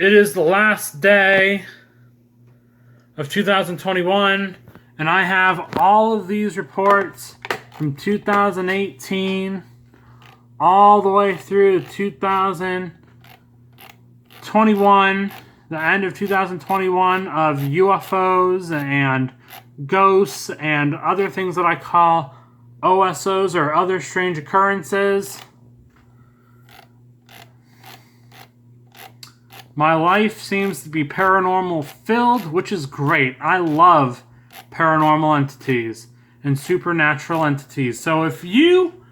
It is the last day of 2021, and I have all of these reports from 2018 all the way through 2021, the end of 2021, of UFOs and ghosts and other things that I call OSOs, or other strange occurrences. My life seems to be paranormal filled, which is great. I love paranormal entities and supernatural entities. So if you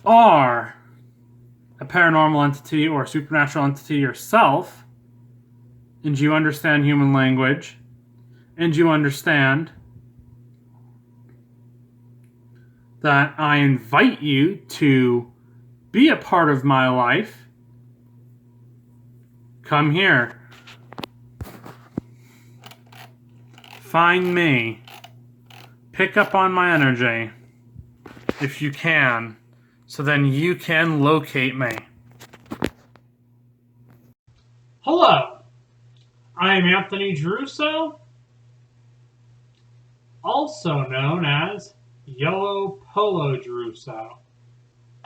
are a paranormal entity or supernatural entity yourself, and you understand human language, and you understand that I invite you to be a part of my life, come here. Find me. Pick up on my energy if you can, so then you can locate me. Hello, I am Anthony Giarrusso, also known as Yellow Polo Giarrusso.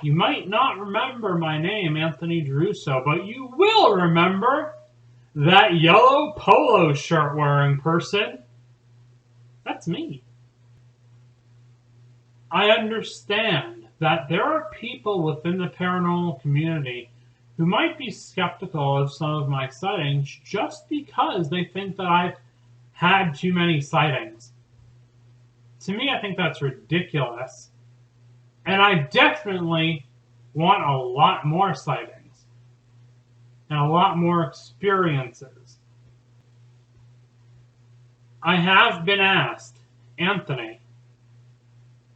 You might not remember my name, Anthony Giarrusso, but you will remember that yellow polo shirt wearing person. That's me. I understand that there are people within the paranormal community who might be skeptical of some of my sightings just because they think that I've had too many sightings. To me, I think that's ridiculous. And I definitely want a lot more sightings and a lot more experiences. I have been asked, Anthony,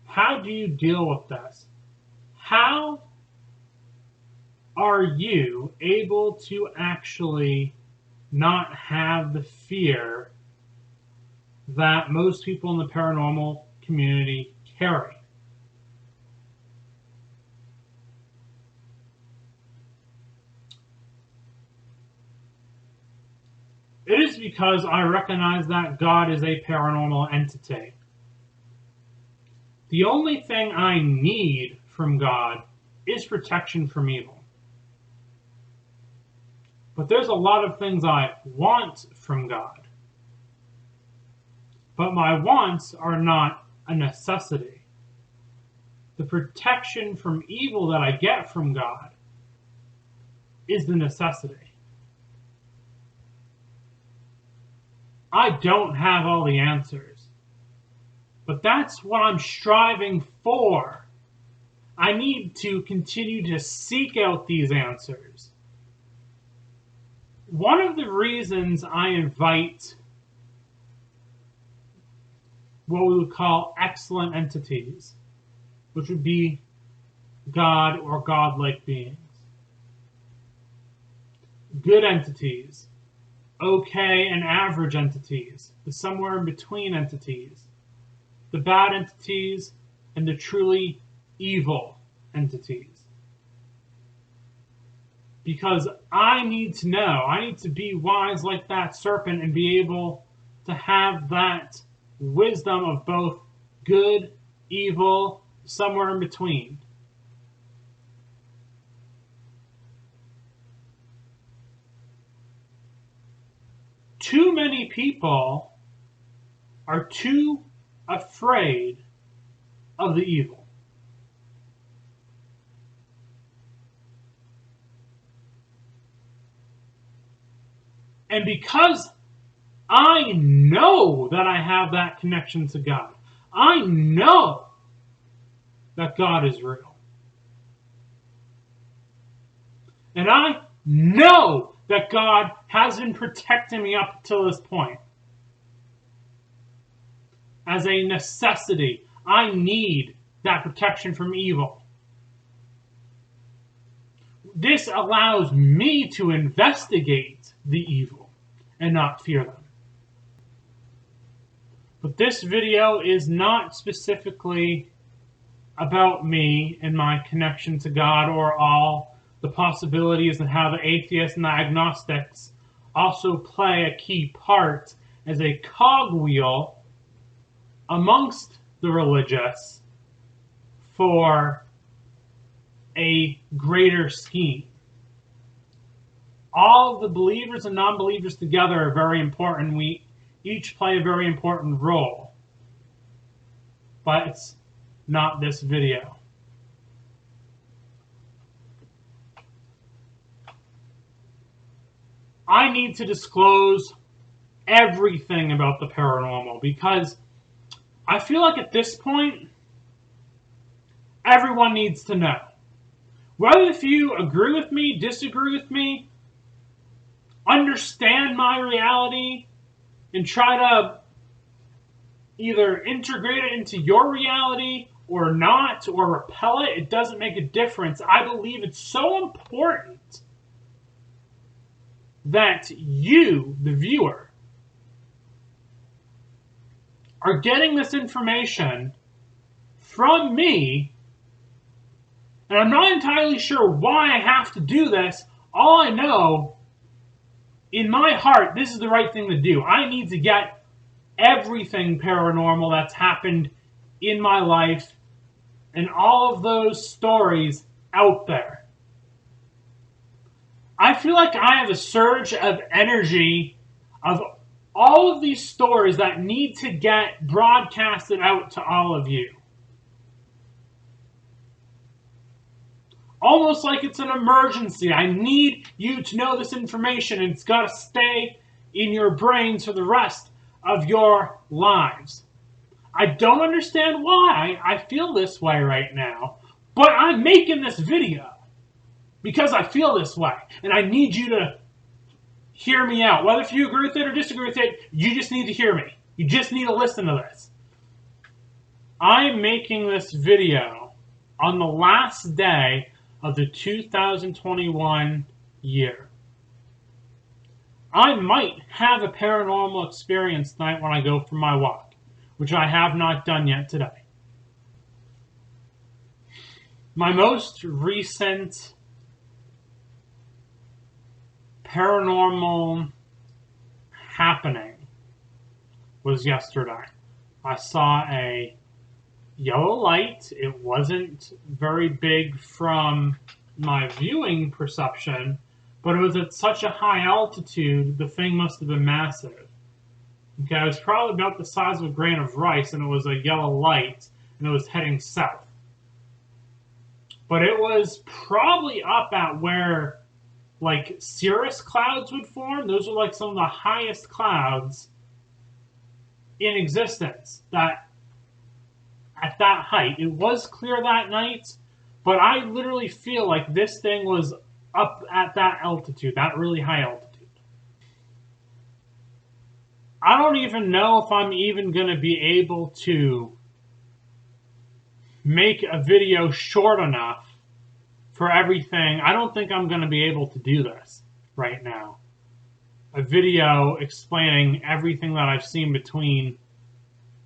how do you deal with this? How are you able to actually not have the fear that most people in the paranormal community carry? It is because I recognize that God is a paranormal entity. The only thing I need from God is protection from evil. But there's a lot of things I want from God. But my wants are not a necessity. The protection from evil that I get from God is the necessity. I don't have all the answers, but that's what I'm striving for. I need to continue to seek out these answers. One of the reasons I invite what we would call excellent entities, which would be God or godlike beings, good entities, okay and average entities, the somewhere in between entities, the bad entities, and the truly evil entities. Because I need to know, I need to be wise like that serpent and be able to have that wisdom of both good, evil, somewhere in between. Too many people are too afraid of the evil. And because I know that I have that connection to God, I know that God is real. And I know that God has been protecting me up till this point. As a necessity, I need that protection from evil. This allows me to investigate the evil and not fear them. But this video is not specifically about me and my connection to God or all the possibilities and how the atheists and the agnostics also play a key part as a cogwheel amongst the religious for a greater scheme. All of the believers and non-believers together are very important. We each play a very important role. But it's not this video. I need to disclose everything about the paranormal because I feel like at this point, everyone needs to know. Whether if you agree with me, disagree with me, understand my reality, and try to either integrate it into your reality or not, or repel it, it doesn't make a difference. I believe it's so important that you, the viewer, are getting this information from me, and I'm not entirely sure why I have to do this. All I know, in my heart, this is the right thing to do. I need to get everything paranormal that's happened in my life and all of those stories out there. I feel like I have a surge of energy of all of these stories that need to get broadcasted out to all of you. Almost like it's an emergency. I need you to know this information, and it's got to stay in your brains for the rest of your lives. I don't understand why I feel this way right now, but I'm making this video because I feel this way, and I need you to hear me out. Whether if you agree with it or disagree with it, you just need to hear me. You just need to listen to this. I'm making this video on the last day of the 2021 year. I might have a paranormal experience tonight when I go for my walk, which I have not done yet today. My most recent paranormal happening was yesterday. I saw a yellow light. It wasn't very big from my viewing perception, but it was at such a high altitude, the thing must have been massive. Okay, it was probably about the size of a grain of rice, and it was a yellow light, and it was heading south. But it was probably up at where, like, cirrus clouds would form. Those are like some of the highest clouds in existence that at that height. It was clear that night, but I literally feel like this thing was up at that altitude, that really high altitude. I don't even know if I'm even going to be able to make a video short enough for everything. I don't think I'm going to be able to do this right now. A video explaining everything that I've seen between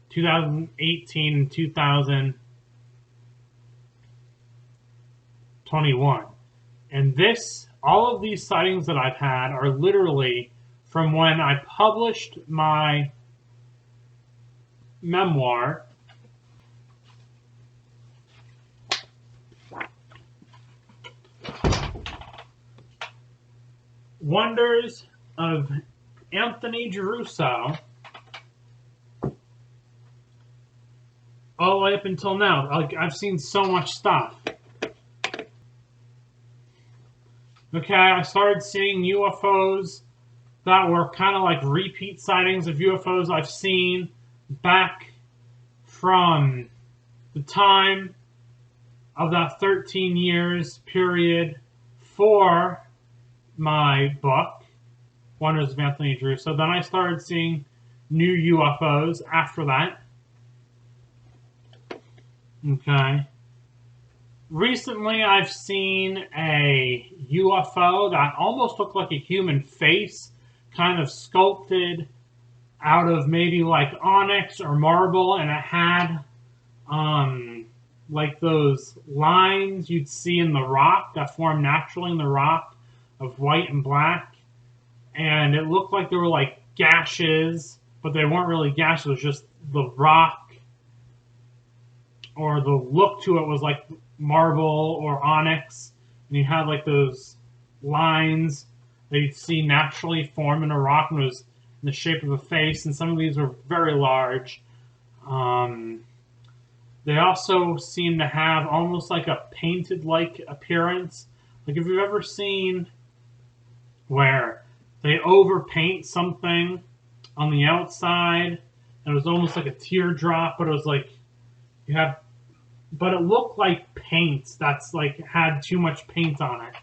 2018 and 2021. And all of these sightings that I've had are literally from when I published my memoir, Wonders of Anthony Giarrusso, all the way up until now. Like, I've seen so much stuff. Okay, I started seeing UFOs that were kind of like repeat sightings of UFOs I've seen back from the time of that 13 years period for my book, Wonders of Anthony Giarrusso. Then I started seeing new UFOs after that. Okay. Recently, I've seen a UFO that almost looked like a human face, kind of sculpted out of maybe like onyx or marble, and it had like those lines you'd see in the rock that form naturally in the rock of white and black. And it looked like there were like gashes, but they weren't really gashes. It was just the rock, or the look to it was like marble or onyx. And you had like those lines that you'd see naturally form in a rock, and it was in the shape of a face. And some of these were very large. They also seem to have almost like a painted-like appearance. Like if you've ever seen where they overpaint something on the outside, and it was almost like a teardrop, but it was like but it looked like paint that's like had too much paint on it.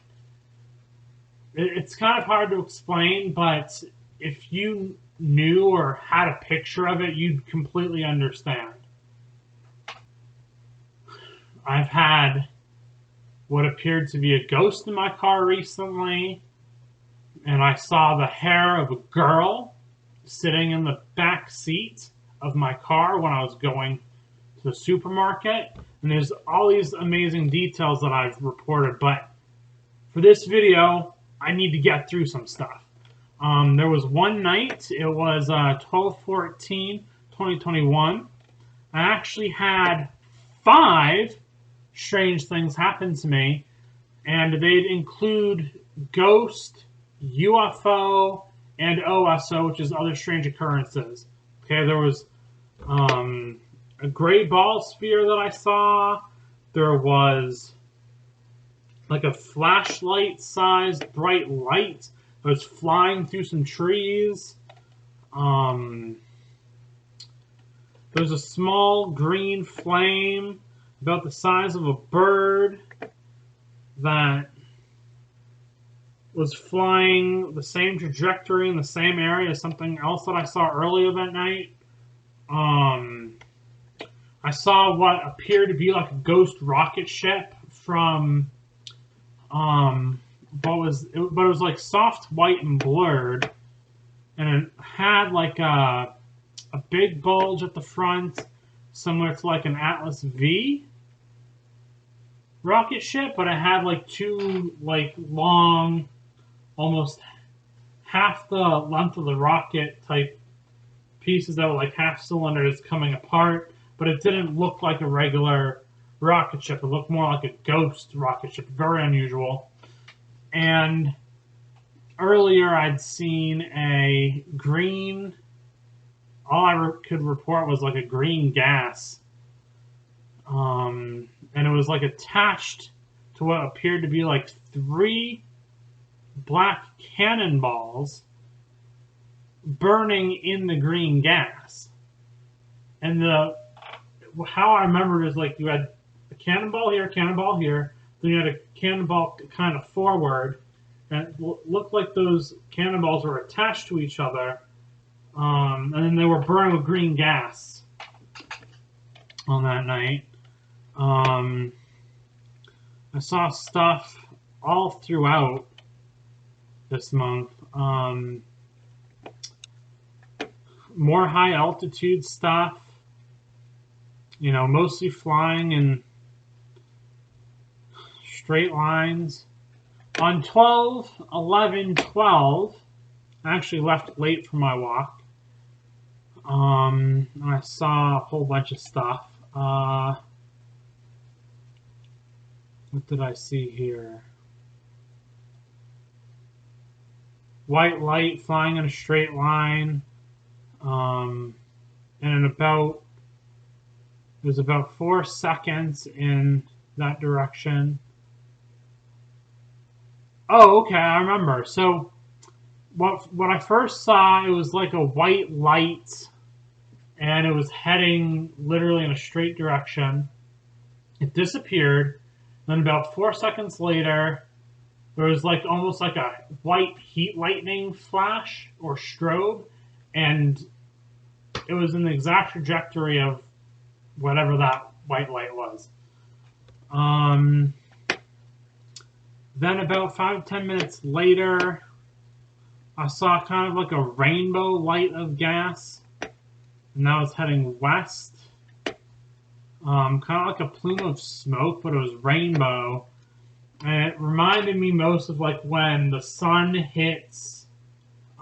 It's kind of hard to explain, but if you knew or had a picture of it, you'd completely understand. I've had what appeared to be a ghost in my car recently, and I saw the hair of a girl sitting in the back seat of my car when I was going to the supermarket. And there's all these amazing details that I've reported, but for this video, I need to get through some stuff. There was one night, it was 12/14/2021. I actually had 5 strange things happen to me, and they'd include ghost, UFO, and OSO, which is other strange occurrences. Okay, there was a gray ball sphere that I saw. There was like a flashlight-sized bright light that was flying through some trees. There's a small green flame about the size of a bird that was flying the same trajectory in the same area as something else that I saw earlier that night. I saw what appeared to be like a ghost rocket ship from but it was like soft white and blurred, and it had like a big bulge at the front, similar to like an Atlas V rocket ship, but it had like 2 like long, almost half the length of the rocket type pieces that were like half cylinders coming apart, but it didn't look like a regular rocket ship. It looked more like a ghost rocket ship. Very unusual. And earlier I'd seen a green, all I could report was like a green gas. And it was like attached to what appeared to be like 3 black cannonballs burning in the green gas. And how I remember it is like you had a cannonball here, then you had a cannonball kind of forward, and it looked like those cannonballs were attached to each other, and then they were burning with green gas on that night. I saw stuff all throughout this month. More high altitude stuff, you know, mostly flying in straight lines. On 12/11/12, I actually left late for my walk. And I saw a whole bunch of stuff. What did I see here? White light flying in a straight line. And it was about 4 seconds in that direction. Oh, okay, I remember. So what I first saw, it was like a white light, and it was heading literally in a straight direction. It disappeared. Then about 4 seconds later, there was like almost like a white heat lightning flash or strobe, and it was in the exact trajectory of whatever that white light was. Then about 5-10 minutes later, I saw kind of like a rainbow light of gas, and that was heading west. kind of like a plume of smoke, but it was rainbow. And it reminded me most of like when the sun hits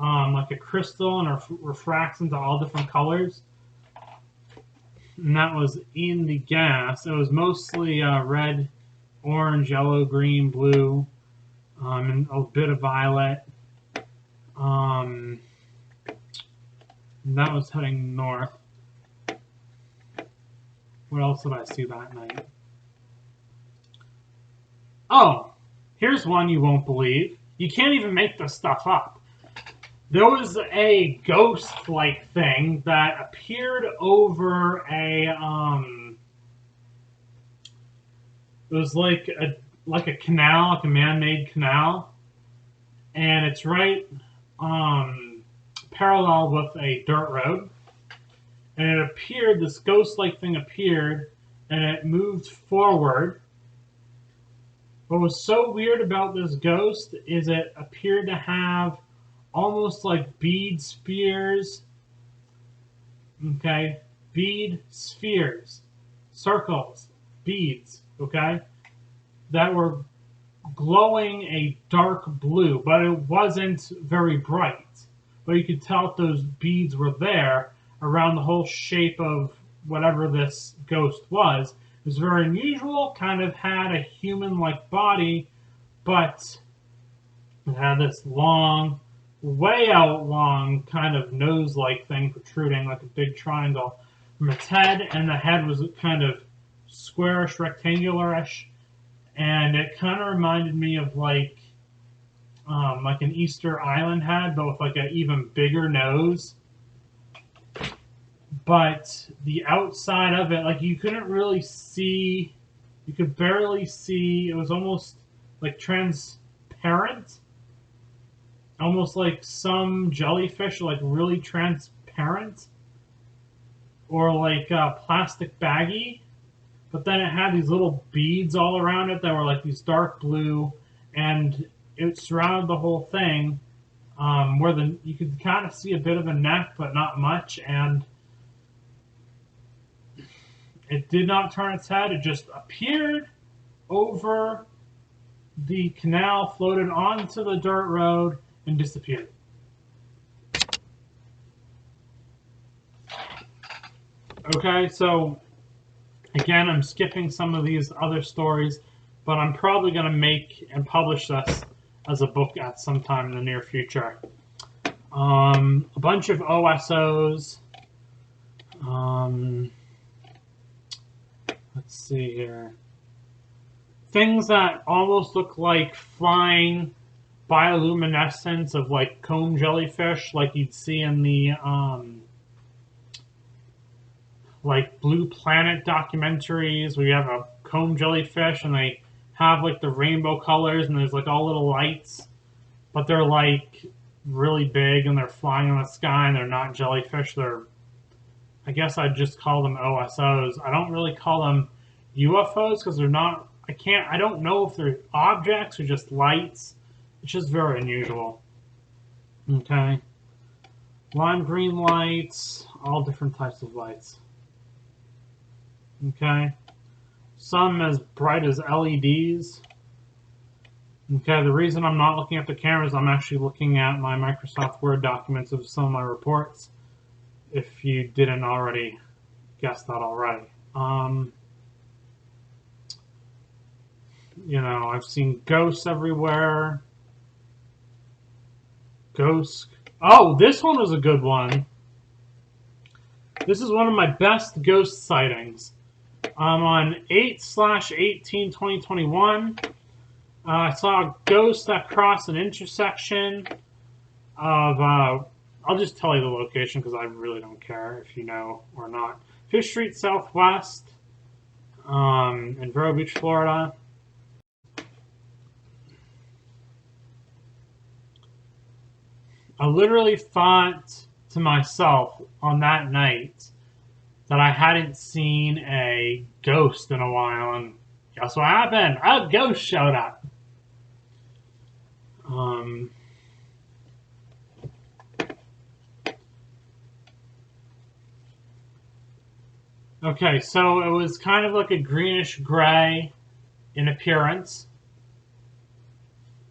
like a crystal and refracts into all different colors. And that was in the gas. It was mostly red, orange, yellow, green, blue, and a bit of violet. And that was heading north. What else did I see that night? Oh, here's one you won't believe. You can't even make this stuff up. There was a ghost-like thing that appeared over a it was like a canal, like a man-made canal, and it's right parallel with a dirt road. And it appeared, this ghost-like thing appeared, and it moved forward. What was so weird about this ghost is it appeared to have almost like bead spheres, okay? Bead spheres, circles, beads, okay? That were glowing a dark blue, but it wasn't very bright. But you could tell if those beads were there around the whole shape of whatever this ghost was. It was very unusual, kind of had a human-like body, but it had this long, way out long kind of nose-like thing protruding like a big triangle from its head, and the head was kind of squarish, rectangularish, and it kind of reminded me of like an Easter Island head, but with like an even bigger nose. But the outside of it, like you couldn't really see, you could barely see, it was almost like transparent. Almost like some jellyfish are like really transparent. Or like plastic baggy. But then it had these little beads all around it that were like these dark blue, and it surrounded the whole thing, where you could kind of see a bit of a neck, but not much, and it did not turn its head. It just appeared over the canal, floated onto the dirt road, and disappeared. Okay, so again, I'm skipping some of these other stories, but I'm probably going to make and publish this as a book at some time in the near future. A bunch of OSOs. Let's see here. Things that almost look like flying bioluminescence of like comb jellyfish, like you'd see in the like Blue Planet documentaries where you have a comb jellyfish and they have like the rainbow colors and there's like all little lights, but they're like really big and they're flying in the sky and they're not jellyfish. They're, I guess I'd just call them OSOs. I don't really call them UFOs because they're not, I don't know if they're objects or just lights. It's just very unusual. Okay. Lime green lights, all different types of lights. Okay. Some as bright as LEDs. Okay, the reason I'm not looking at the cameras, I'm actually looking at my Microsoft Word documents of some of my reports, if you didn't already guess that already. You know, I've seen ghosts everywhere. Ghosts. Oh, this one was a good one. This is one of my best ghost sightings. On 8/18/2021, I saw a ghost that crossed an intersection of, I'll just tell you the location because I really don't care if you know or not. 5th Street Southwest in Vero Beach, Florida. I literally thought to myself on that night that I hadn't seen a ghost in a while, and guess what happened? A ghost showed up. Okay, so it was kind of like a greenish gray in appearance.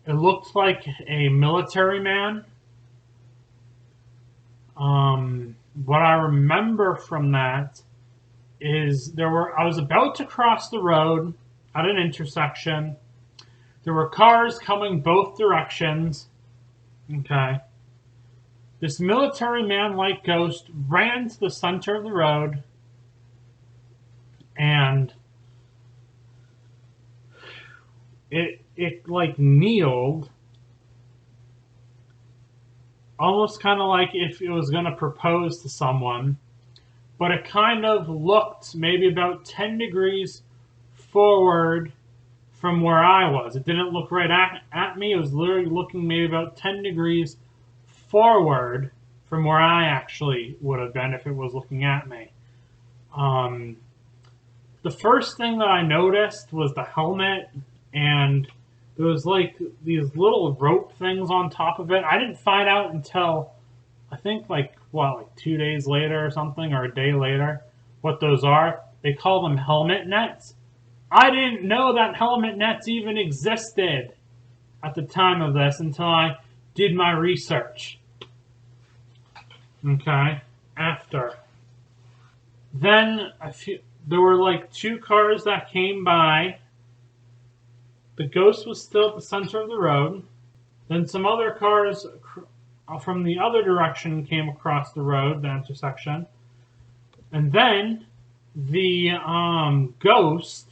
It looked like a military man. What I remember from that is I was about to cross the road at an intersection. There were cars coming both directions. Okay. This military man-like ghost ran to the center of the road and it like kneeled, almost kind of like if it was going to propose to someone, but it kind of looked maybe about 10 degrees forward from where I was. It didn't look right at me. It was literally looking maybe about 10 degrees forward from where I actually would have been if it was looking at me. The first thing that I noticed was the helmet, and there was like these little rope things on top of it. I didn't find out until I think like 2 days later or something, or a day later, what those are. They call them helmet nets. I didn't know that helmet nets even existed at the time of this until I did my research. Okay, after. Then there were like two cars that came by. The ghost was still at the center of the road. Then some other cars from the other direction came across the road, the intersection. And then the ghost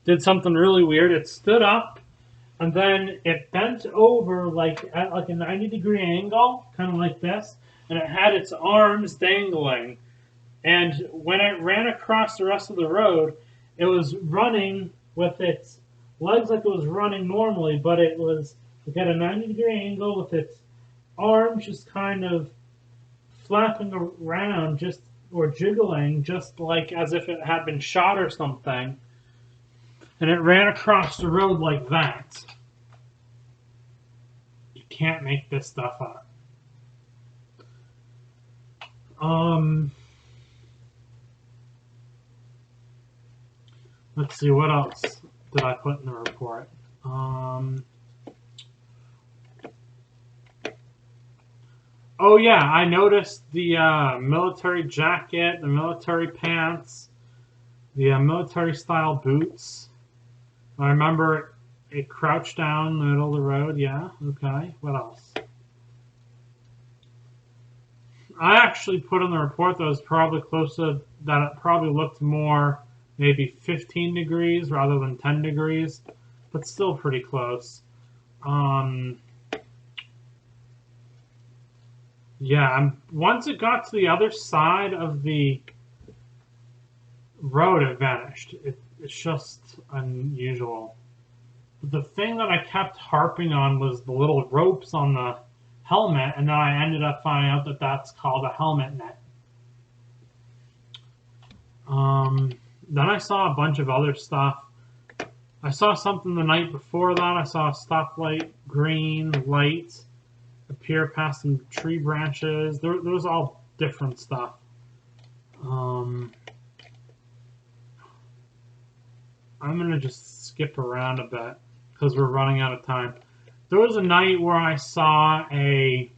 did something really weird. It stood up and then it bent over like at like a 90-degree angle, kind of like this, and it had its arms dangling. And when it ran across the rest of the road, it was running with its legs like it was running normally, but it was at a 90-degree angle with its arms just kind of flapping around, or jiggling, just like as if it had been shot or something. And it ran across the road like that. You can't make this stuff up. Let's see, what else did I put in the report? Oh yeah, I noticed the military jacket, the military pants, the military style boots. I remember it crouched down in the middle of the road. Yeah, okay. What else? I actually put in the report that it was probably that it probably looked more maybe 15 degrees rather than 10 degrees, but still pretty close. Yeah, once it got to the other side of the road, it vanished. It's just unusual. But the thing that I kept harping on was the little ropes on the helmet, and then I ended up finding out that that's called a helmet net. Then I saw a bunch of other stuff. I saw something the night before that. I saw a stoplight green light appear past some tree branches. There was all different stuff. I'm going to just skip around a bit because we're running out of time. There was a night where I saw a